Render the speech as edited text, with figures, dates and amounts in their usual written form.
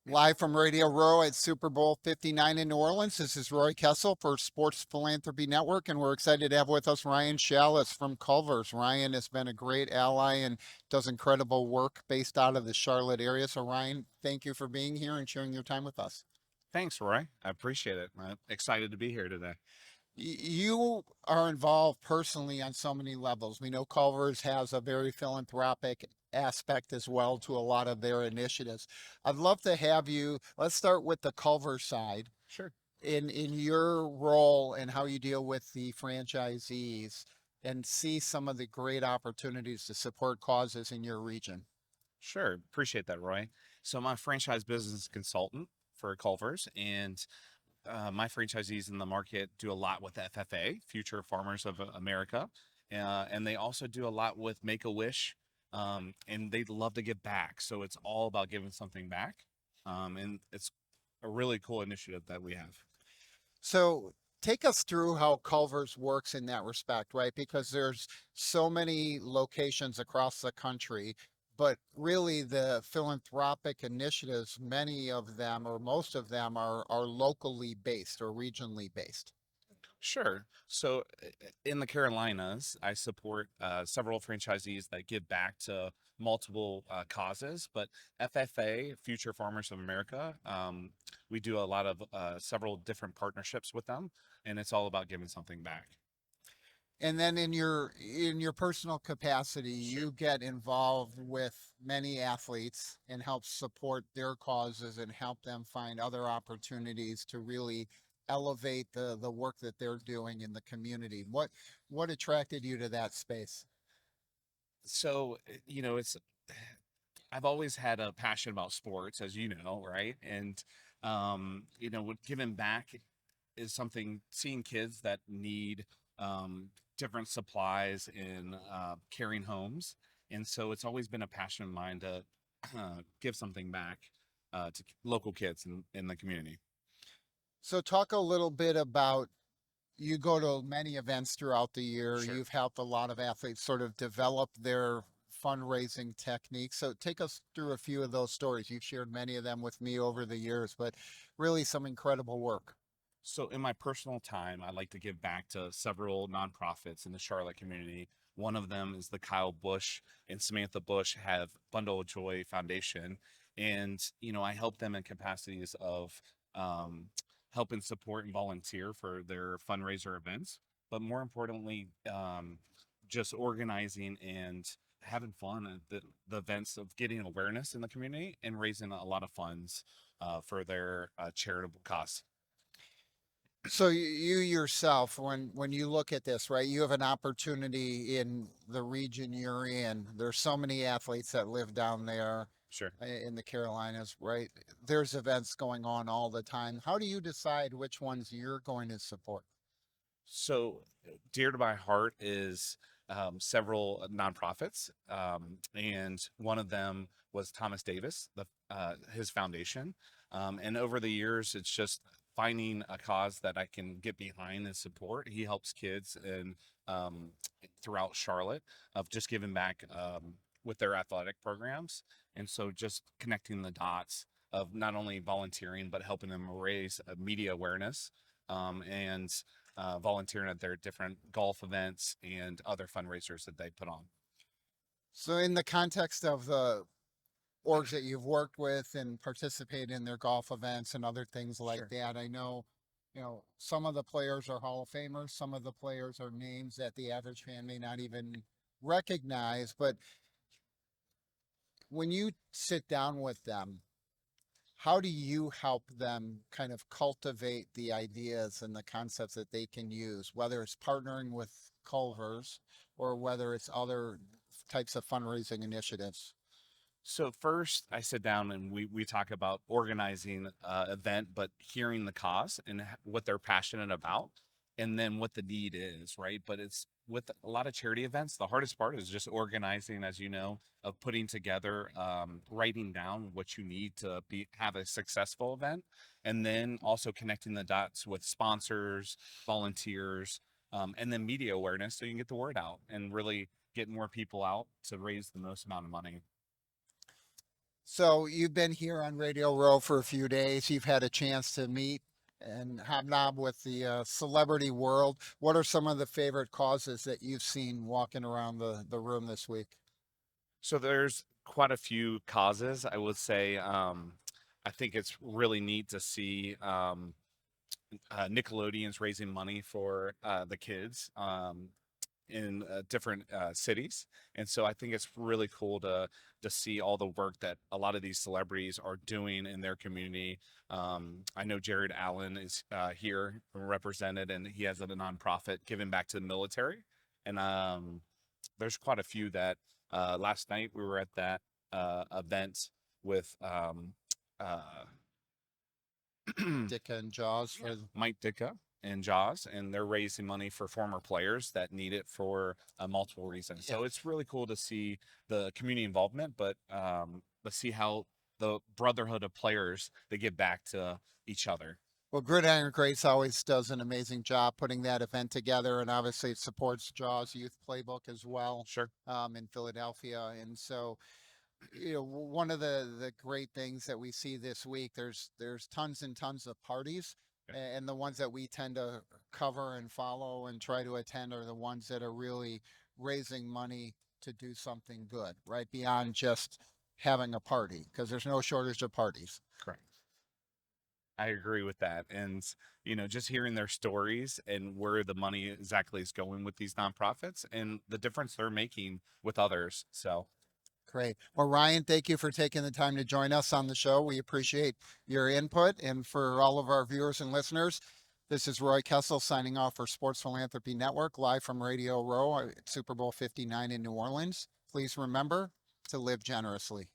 Live from Radio Row at Super Bowl 59 in New Orleans. This is Roy Kessell for Sports Philanthropy Network, and we're excited to have with us Ryan Schalles from Culver's. Ryan has been a great ally and does incredible work based out of the Charlotte area. So, Ryan, thank you for being here and sharing your time with us. Thanks, Roy. I appreciate it. I'm excited to be here today. You are involved personally on so many levels. We know Culver's has a very philanthropic aspect as well to a lot of their initiatives. I'd love to have you, let's start with the Culver side. Sure. In your role and how you deal with the franchisees and see some of the great opportunities to support causes in your region. Sure. Appreciate that, Roy. So, I'm a franchise business consultant for Culver's, and my franchisees in the market do a lot with FFA, Future Farmers of America, and they also do a lot with Make a Wish, and they love to give back. So, it's all about giving something back, and it's a really cool initiative that we have. So take us through how Culver's works in that respect, right? Because there's so many locations across the country, but really the philanthropic initiatives, many of them or most of them are locally based or regionally based. Sure. So in the Carolinas, I support several franchisees that give back to multiple causes, but FFA, Future Farmers of America, we do a lot of several different partnerships with them, and it's all about giving something back. And then in your personal capacity, Sure. you get involved with many athletes and help support their causes and help them find other opportunities to really elevate the work that they're doing in the community. What attracted you to that space? So, it's I've always had a passion about sports, as you know, right? And with giving back is something seeing kids that need different supplies in caring homes. And so it's always been a passion of mine to give something back to local kids in the community. So talk a little bit about you go to many events throughout the year. Sure. You've helped a lot of athletes sort of develop their fundraising techniques. So take us through a few of those stories. You've shared many of them with me over the years, but really some incredible work. So, in my personal time, I like to give back to several nonprofits in the Charlotte community. One of them is the Kyle Bush and Samantha Bush have Bundle of Joy Foundation. And, I help them in capacities of um, helping support and volunteer for their fundraiser events. But more importantly, just organizing and having fun at the events of getting awareness in the community and raising a lot of funds for their charitable cause. So you yourself, when you look at this, right, you have an opportunity in the region you're in. There's so many athletes that live down there Sure. in the Carolinas, right? There's events going on all the time. How do you decide which ones you're going to support? So, dear to my heart is several nonprofits, and one of them was Thomas Davis, his foundation. And over the years, it's just finding a cause that I can get behind and support. He helps kids and um, throughout Charlotte of just giving back with their athletic programs, and so just connecting the dots of not only volunteering but helping them raise media awareness and volunteering at their different golf events and other fundraisers that they put on. So in the context of the orgs that you've worked with and participate in their golf events and other things like Sure. that, I know, some of the players are Hall of Famers, some of the players are names that the average fan may not even recognize, but when you sit down with them, how do you help them kind of cultivate the ideas and the concepts that they can use, whether it's partnering with Culver's or whether it's other types of fundraising initiatives? So first, I sit down and we talk about organizing event, but hearing the cause and what they're passionate about, and then what the need is, right? But it's with a lot of charity events, the hardest part is just organizing, as you know, of putting together, writing down what you need to be have a successful event, and then also connecting the dots with sponsors, volunteers, and then media awareness, so you can get the word out and really get more people out to raise the most amount of money. So you've been here on Radio Row for a few days. You've had a chance to meet and hobnob with the celebrity world. What are some of the favorite causes that you've seen walking around the room this week? So there's quite a few causes. I would say I think it's really neat to see Nickelodeon's raising money for the kids. In different cities, and so I think it's really cool to see all the work that a lot of these celebrities are doing in their community. I know Jared Allen is here represented, and he has a nonprofit giving back to the military. And there's quite a few that last night we were at that event with uh, Dick and Jaws yeah, for Mike Ditka and Jaws, and they're raising money for former players that need it for multiple reasons. yeah. So it's really cool to see the community involvement, but let's see how the brotherhood of players they give back to each other. Well, Gridiron Grace always does an amazing job putting that event together, and obviously it supports Jaws Youth Playbook as well Sure. in Philadelphia. And so, one of the great things that we see this week, there's tons and tons of parties, Okay. and the ones that we tend to cover and follow and try to attend are the ones that are really raising money to do something good, right? Beyond just having a party, because there's no shortage of parties. Correct. I agree with that. And, just hearing their stories and where the money exactly is going with these nonprofits and the difference they're making with others. So, Great. Well, Ryan, thank you for taking the time to join us on the show. We appreciate your input. And for all of our viewers and listeners, this is Roy Kessell signing off for Sports Philanthropy Network, live from Radio Row at Super Bowl 59 in New Orleans. Please remember to live generously.